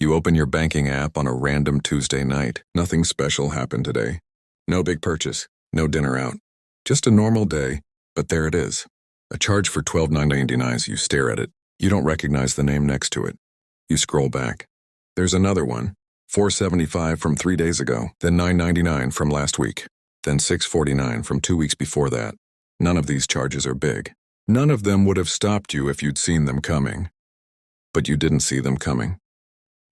You open your banking app on a random Tuesday night. Nothing special happened today. No big purchase, no dinner out. Just a normal day, but there it is. A charge for $12.99. You stare at it. You don't recognize the name next to it. You scroll back. There's another one. $4.75 from 3 days ago, then $9.99 from last week, then $6.49 from 2 weeks before that. None of these charges are big. None of them would have stopped you if you'd seen them coming. But you didn't see them coming.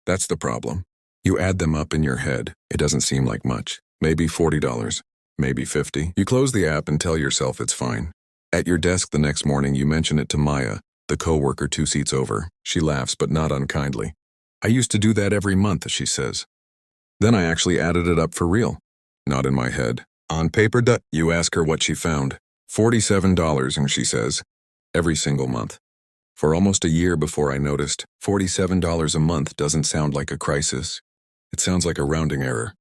That's the problem. You add them up in your head. It doesn't seem like much. Maybe $40, maybe $50. You close the app and tell yourself it's fine. At your desk the next morning, you mention it to Maya, the coworker 2 seats over. She laughs, but not unkindly. I used to do that every month, she says. Then I actually added it up for real. Not in my head. On paper. You ask her what she found. $47, and she says, every single month. For almost a year before I noticed, $47 a month doesn't sound like a crisis. It sounds like a rounding error.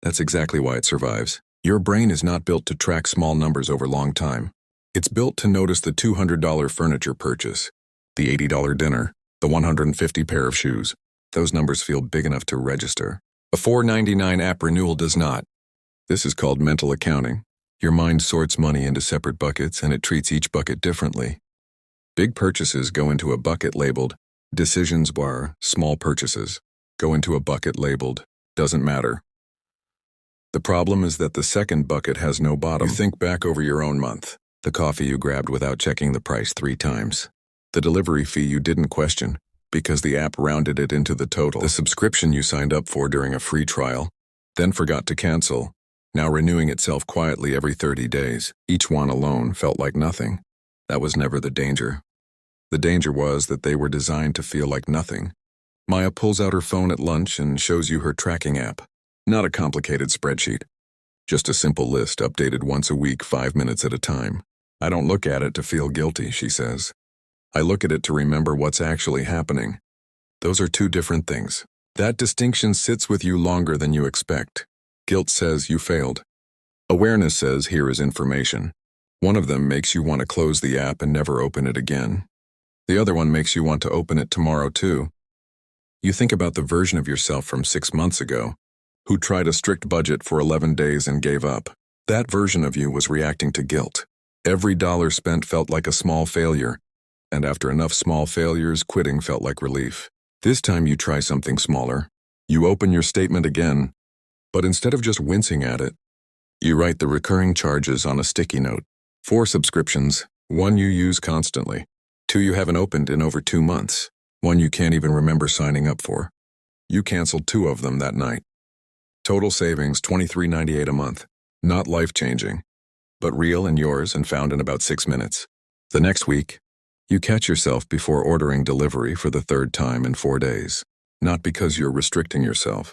That's exactly why it survives. Your brain is not built to track small numbers over long time. It's built to notice the $200 furniture purchase, the $80 dinner, the $150 pair of shoes. Those numbers feel big enough to register. A $4.99 app renewal does not. This is called mental accounting. Your mind sorts money into separate buckets, and it treats each bucket differently. Big purchases go into a bucket labeled decisions bar. Small purchases go into a bucket labeled doesn't matter. The problem is that the second bucket has no bottom. You think back over your own month. The coffee you grabbed without checking the price 3 times. The delivery fee you didn't question because the app rounded it into the total. The subscription you signed up for during a free trial, then forgot to cancel, now renewing itself quietly every 30 days. Each one alone felt like nothing. That was never the danger. The danger was that they were designed to feel like nothing. Maya pulls out her phone at lunch and shows you her tracking app. Not a complicated spreadsheet. Just a simple list updated once a week, 5 minutes at a time. I don't look at it to feel guilty, she says. I look at it to remember what's actually happening. Those are 2 different things. That distinction sits with you longer than you expect. Guilt says you failed. Awareness says here is information. One of them makes you want to close the app and never open it again. The other one makes you want to open it tomorrow too. You think about the version of yourself from 6 months ago, who tried a strict budget for 11 days and gave up. That version of you was reacting to guilt. Every dollar spent felt like a small failure, and after enough small failures, quitting felt like relief. This time you try something smaller. You open your statement again, but instead of just wincing at it, you write the recurring charges on a sticky note. 4 subscriptions, 1 you use constantly, 2 you haven't opened in over 2 months, 1 you can't even remember signing up for. You canceled 2 of them that night. Total savings $23.98 a month. Not life-changing, but real and yours and found in about 6 minutes. The next week, you catch yourself before ordering delivery for the 3rd time in 4 days. Not because you're restricting yourself,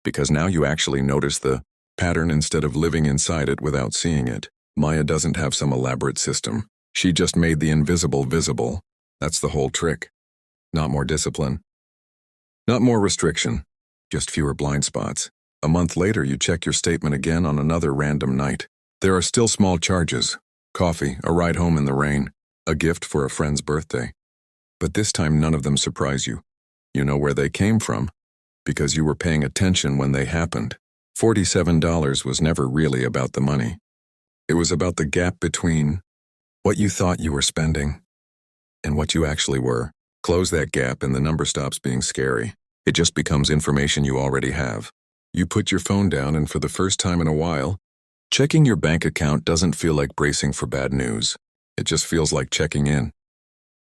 because now you actually notice the pattern instead of living inside it without seeing it. Maya doesn't have some elaborate system. She just made the invisible visible. That's the whole trick. Not more discipline. Not more restriction. Just fewer blind spots. A month later, you check your statement again on another random night. There are still small charges. Coffee, a ride home in the rain, a gift for a friend's birthday. But this time none of them surprise you. You know where they came from, because you were paying attention when they happened. $47 was never really about the money. It was about the gap between what you thought you were spending and what you actually were. Close that gap and the number stops being scary. It just becomes information you already have. You put your phone down and for the first time in a while, checking your bank account doesn't feel like bracing for bad news. It just feels like checking in.